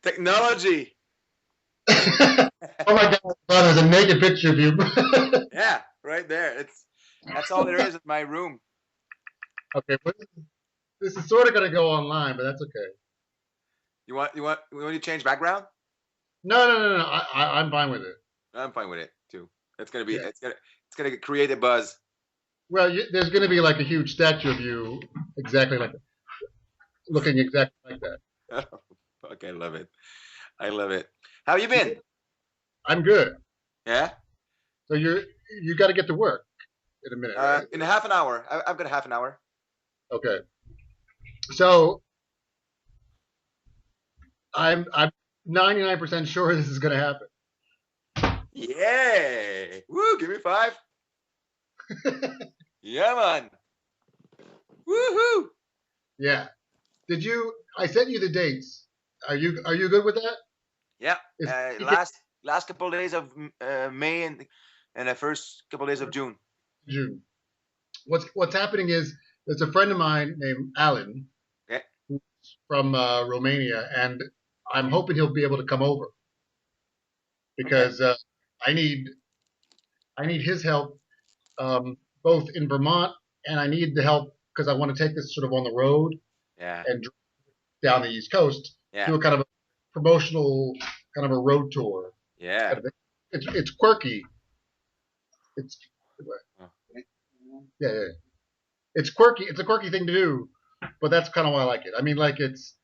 Technology. Oh my God! Oh, there's a naked picture of you. Yeah, right there. That's all there is in my room. Okay, but this is sort of going to go online, but that's okay. You want to change background? No, no, no, no. I'm fine with it. I'm fine with it too. It's gonna be Yeah. it's gonna create a buzz. Well, there's going to be like a huge statue of you, exactly like looking exactly like that. Fuck, I love it. I love it. How you been? I'm good. Yeah. So you got to get to work in a minute, right? In half an hour. I've got half an hour. Okay. So I'm 99% sure this is going to happen. Yeah. Woo! Give me five. Yeah, man. Woohoo! Yeah. Did you? I sent you the dates. Are you good with that? Yeah. It's Last couple of days of May and the first couple of days of June. June. What's happening is there's a friend of mine named Alan Okay. from Romania, and I'm hoping he'll be able to come over Okay. because I need his help both in Vermont, and I need the help because I want to take this sort of on the road Yeah. and down the East Coast, Yeah. do a kind of a promotional kind of a road tour. Yeah. It's quirky. It's Oh. yeah, yeah. It's quirky. It's a quirky thing to do, but that's kind of why I like it. I mean, like it's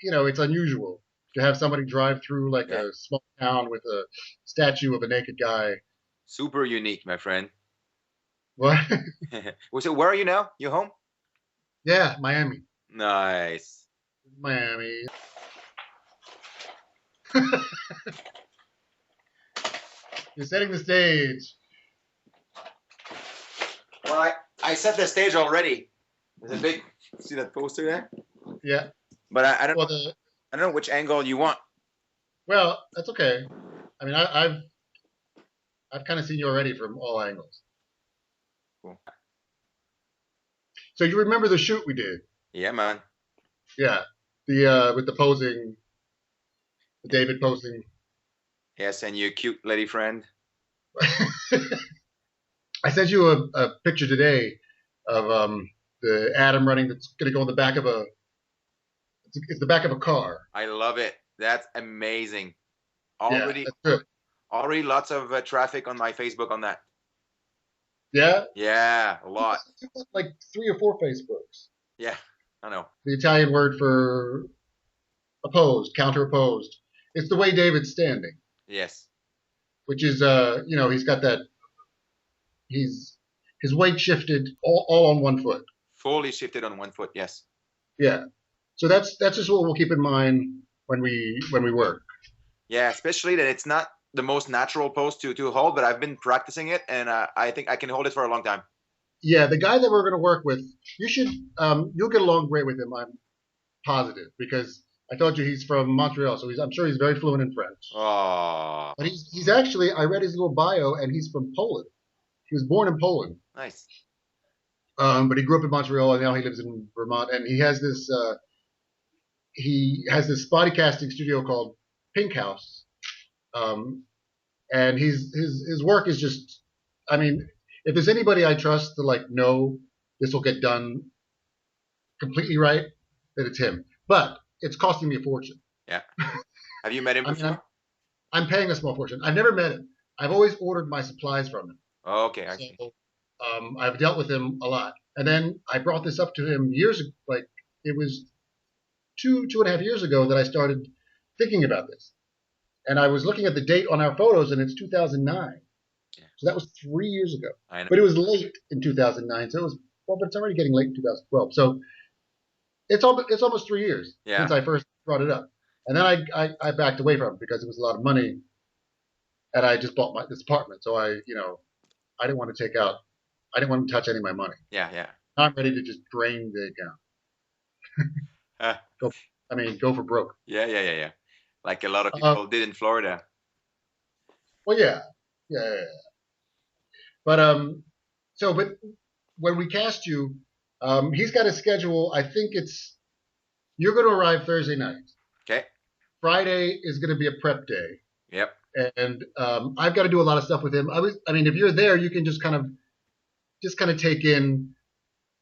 unusual to have somebody drive through like Yeah. a small town with a statue of a naked guy. Super unique, my friend. What? So where are you now? You home? Yeah, Miami, Nice. Miami. You're setting the stage. Well, I set the stage already. There's a big. See that poster there? Yeah. But I don't Well, I don't know which angle you want. that's okay. I mean, I've kind of seen you already from all angles. Cool. So you remember the shoot we did? Yeah, man. Yeah. The with the posing, the David posing. Yes, and your cute lady friend. I sent you a picture today of the Atom running. That's going to go in the back of a. It's the back of a car. I love it. That's amazing. Yeah, Already, that's good. already lots of traffic on my Facebook on that. Yeah, Yeah, a lot. like 3 or 4 Facebooks. Yeah, I know. The Italian word for opposed, counter opposed. It's the way David's standing, Yes. which is he's got that he's his weight shifted all on one foot. Fully shifted on one foot. Yes. Yeah. So that's just what we'll keep in mind when we work. Yeah, especially that it's not the most natural pose to hold, but I've been practicing it, and I think I can hold it for a long time. Yeah, the guy that we're going to work with, you'll get along great with him. I'm positive because I told you he's from Montreal, so I'm sure he's very fluent in French. Oh, But he's actually I read his little bio and he's from Poland. He was born in Poland, nice. but he grew up in Montreal and now he lives in Vermont. And he has this body casting studio called Pink House, um, and his work is just, I mean, if there's anybody I trust to like know this will get done completely right, then it's him. But it's costing me a fortune. Yeah. Have you met him I mean, I'm, before? I'm paying a small fortune. I've never met him. I've always ordered my supplies from him. Oh, okay, I So see. I've dealt with him a lot. And then I brought this up to him years ago. Like it was 2.5 years ago that I started thinking about this. And I was looking at the date on our photos, and it's 2009. Yeah, So that was 3 years ago. I know. But it was late in 2009. So it was, well, but it's already getting late in 2012. So it's almost 3 years Yeah, since I first brought it up. And then I backed away from it because it was a lot of money, and I just bought this apartment. So I didn't want to take out, I didn't want to touch any of my money. yeah, yeah. Now I'm ready to just drain the account. Uh, Go for broke. yeah, yeah, yeah, yeah. Like a lot of Uh, people did in Florida. well, yeah, yeah, yeah. But but when we cast you, He's got a schedule. I think you're going to arrive Thursday night. Okay. Friday is going to be a prep day, Yep. and I've got to do a lot of stuff with him. I mean, if you're there, you can just kind of take in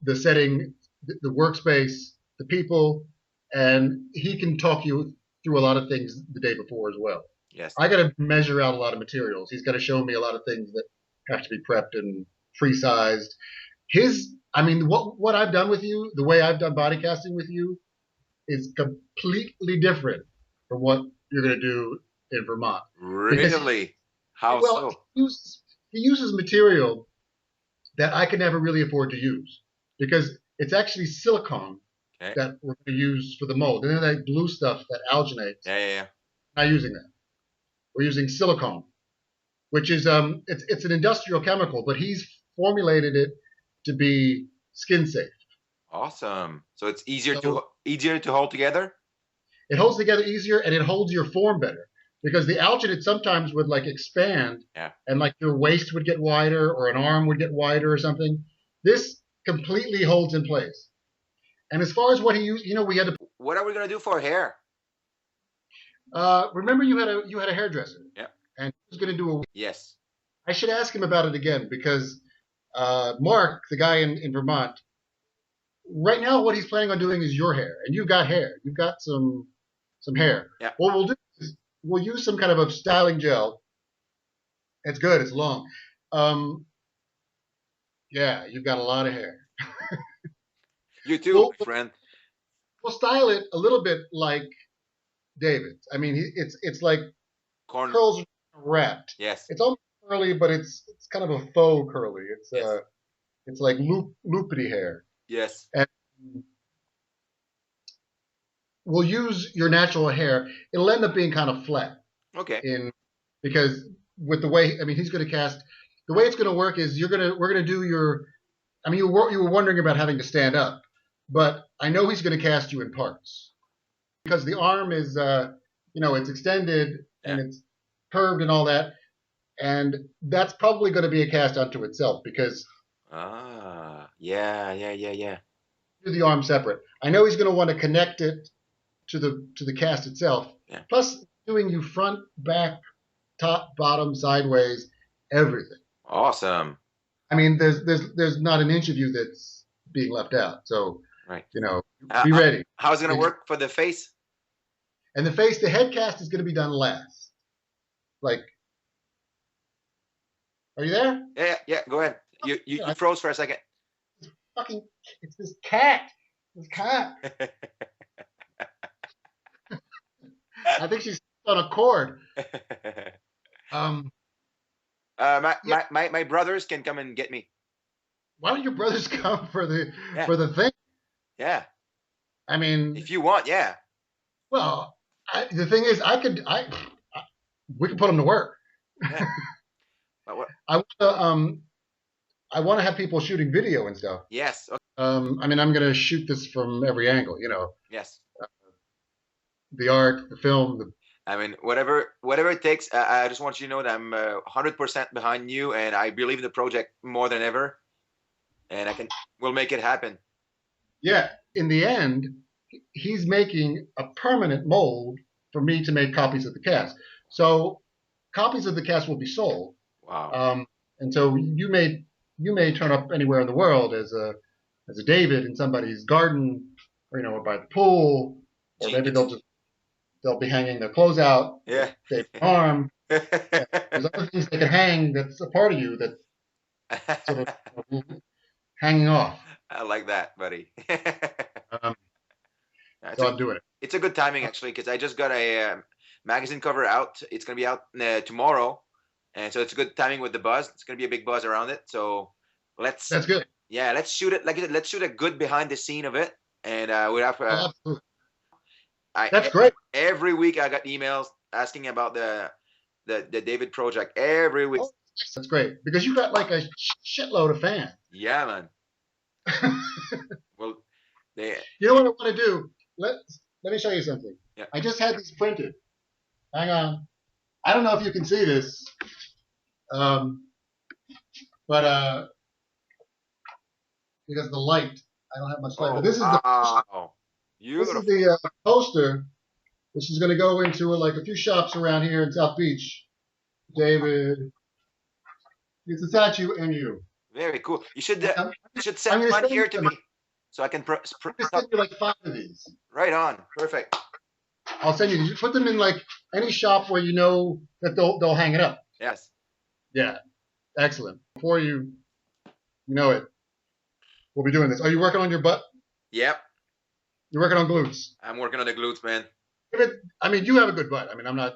the setting, the workspace, the people, and he can talk you through a lot of things the day before as well. Yes. I got to measure out a lot of materials. He's got to show me a lot of things that have to be prepped and pre-sized. I mean, what I've done with you, the way I've done body casting with you, is completely different from what you're going to do in Vermont. Because Really? How well, so? he uses material that I could never really afford to use because it's actually silicone Okay. that we're going to use for the mold. And then that blue stuff that alginates, Yeah, yeah, yeah. not using that. We're using silicone, which is it's an industrial chemical, but he's formulated it to be skin safe. Awesome. So it's So easier to hold together? it holds together easier and it holds your form better because the alginate sometimes would like expand Yeah. and like your waist would get wider or an arm would get wider or something. This completely holds in place. And as far as what he used, we had to. What are we gonna do for hair? Remember, you had a hairdresser, Yeah. and he was going to do a. Yes. I should ask him about it again because Mark, the guy in Vermont, right now what he's planning on doing is your hair, and you've got hair. You've got some hair. Yeah. What we'll do is we'll use some kind of a styling gel. It's good. It's long. Um, yeah, you've got a lot of hair. You too, We'll my friend. we'll style it a little bit like David's. I mean, it's like Corn. curls wrapped. Yes. It's almost curly, but it's kind of a faux curly. Yes. It's like loopity hair, Yes. and we'll use your natural hair. It'll end up being kind of flat Okay. in because with the way I mean he's going to cast. The way it's going to work is we're going to do your. I mean you were wondering about having to stand up, but I know he's going to cast you in parts because the arm is it's extended Yeah. and it's curved and all that, and that's probably going to be a cast unto itself because Ah. Yeah. Yeah. Yeah. Yeah. do the arm separate. I know he's going to want to connect it to the cast itself. Yeah. Plus, doing you front, back, top, bottom, sideways, everything. Awesome. I mean, there's not an inch of you that's being left out. So Right. be ready. How's it gonna work for the face? And the head cast is going to be done last. Like, are you there? Yeah. Yeah. Go ahead. You froze for a second. Fucking, it's this cat. This cat. I think she's on a cord. Um, yeah. My brothers can come and get me. Why don't your brothers come for the Yeah. for the thing? Yeah. I mean, If you want, yeah. well, the thing is, we could put them to work. Yeah. But what? I want to have people shooting video and stuff. Yes. Okay. I mean, I'm going to shoot this from every angle. Yes. The art, the film. I mean, whatever it takes. I just want you to know that I'm 100% behind you, and I believe in the project more than ever. And we'll make it happen. Yeah. In the end, he's making a permanent mold for me to make copies of the cast. So copies of the cast will be sold. Wow. And so you may turn up anywhere in the world as a David in somebody's garden, or by the pool, or maybe they'll be hanging their clothes out. Yeah. David's arm. There's other things they can hang that's a part of you that sort of hanging off. I like that, buddy. So I'm doing it. It's a good timing actually, because I just got a magazine cover out. It's gonna be out tomorrow, and so it's a good timing with the buzz. It's gonna be a big buzz around it. So That's good. Yeah, let's shoot it. Like I said, let's shoot a good behind the scene of it, and we have. Absolutely. That's great. Every week I got emails asking about the David project. Every week. Oh, that's great because you got like a shitload of fans. Yeah, man. Well, you know what I want to do? Let me show you something. Yeah. I just had these printed. Hang on. I don't know if you can see this, but because the light, I don't have much time. But Oh, this is wow. Beautiful. the poster, which is going to go into like a few shops around here in South Beach. David, it's a statue and you. Very cool. I'm, You should I'm send going to one send you here to me some. so I can I'm going to send you like 5 of these. right on. Perfect. I'll send you. You put them in like any shop where you know that they'll hang it up. Yes. Yeah, excellent. Before you know it, we'll be doing this. Are you working on your butt? Yep. You're working on glutes. I'm working on the glutes, man. David, I mean, you have a good butt. I mean, I'm not.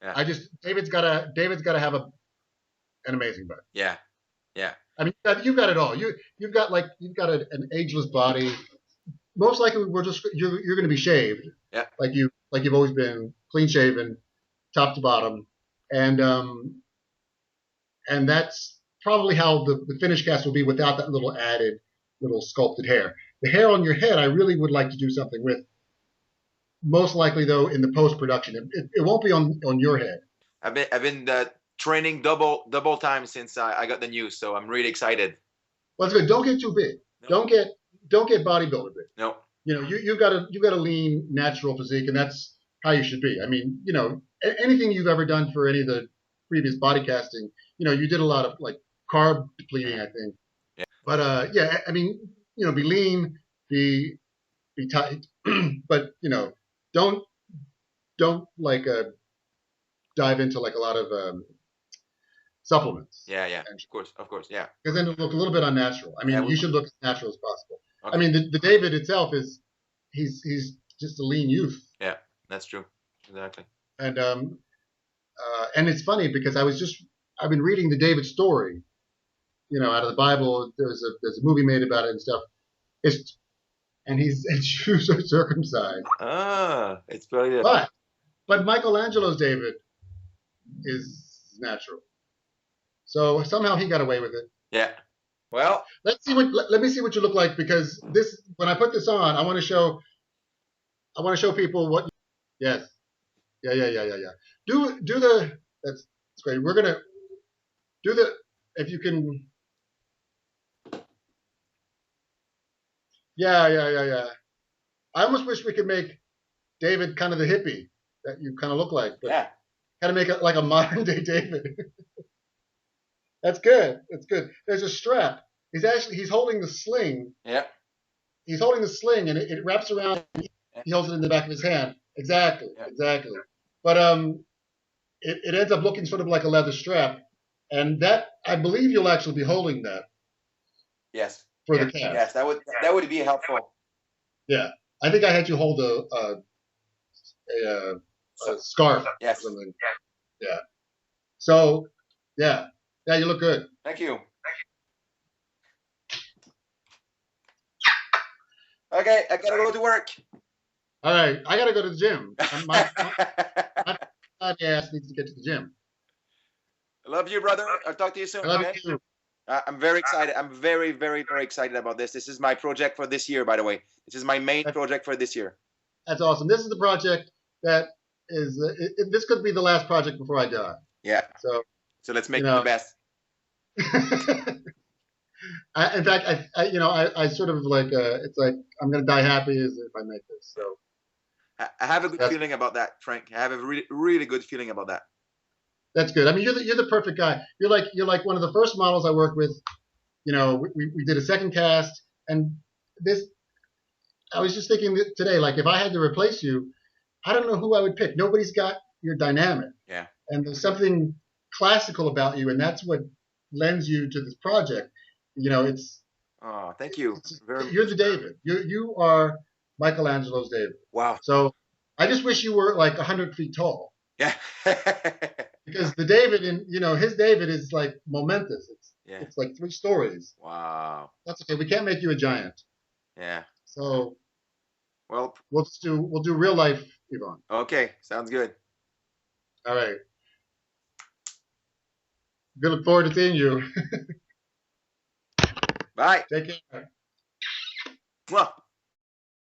Yeah. David's gotta have an amazing butt. Yeah. Yeah. I mean, you've got it all. You've got an ageless body. Most likely, you're going to be shaved. Yeah. Like you've always been, clean shaven, top to bottom, and that's probably how the finish cast will be without that little added little sculpted hair. The hair on your head, I really would like to do something with. Most likely, though, in the post production, it won't be on your head. I've been training double time since I got the news, so I'm really excited. Well, it's good. Don't get too big. No. Don't get bodybuilder big. No. You know, you've got a lean, natural physique, and that's how you should be. I mean, you know, anything you've ever done for any of the previous body casting, you know, you did a lot of like carb depleting, I think. Yeah. But yeah, I mean, you know, be lean, be tight, but you know, don't like dive into like a lot of supplements. Yeah. Yeah. Of course. Yeah. Because then it'll look a little bit unnatural. I mean, Yeah, you should look as natural as possible. Okay. I mean, the David itself he's just a lean youth. Yeah, that's true. Exactly. And it's funny because I've been reading the David story, you know, out of the Bible. There's a movie made about it and stuff. His Jews are circumcised. It's brilliant. But Michelangelo's David is natural. So somehow he got away with it. Yeah. Well, let me see what you look like, because when I put this on, I want to show people what. Yes. Yeah. Do that's great. We're gonna do if you can. Yeah. I almost wish we could make David kind of the hippie that you kind of look like, but yeah. kind of make it like a modern day David. That's good. That's good. There's a strap. He's holding the sling. Yeah. He's holding the sling, and it wraps around. He holds it in the back of his hand. Exactly. But it ends up looking sort of like a leather strap, and that, I believe you'll actually be holding that. Yes. For the cast. Yes, that would be helpful. Yeah, I think I had you hold a scarf. Yes. Or something. Yeah. So, yeah, you look good. Thank you. Okay, I gotta go to work. All right, I gotta go to the gym. My ass needs to get to the gym. I love you, brother. I'll talk to you soon. I love you too. I'm very excited. I'm very, very, very excited about this. This is my project for this year, by the way. This is my main project for this year. That's awesome. This is the project that is. This could be the last project before I die. Yeah. So let's make it the best. In fact, I sort of like. It's like I'm gonna die happy as if I make this. So. I have a good feeling about that, Frank. I have a really, really good feeling about that. That's good. I mean, you're the perfect guy. You're like one of the first models I worked with. You know, we did a second cast, and this. I was just thinking today, like if I had to replace you, I don't know who I would pick. Nobody's got your dynamic. Yeah. And there's something classical about you, and that's what lends you to this project. You know, it's. Oh, thank you. You're the David. You are Michelangelo's David. Wow. So I just wish you were like 100 feet tall. Yeah. Because the David his David is like momentous. It's like 3 stories. Wow. That's okay. We can't make you a giant. Yeah. So. Well. We'll do real life, Yvan. Okay. Sounds good. All right. Good. Look forward to seeing you. Bye. Take care. Well.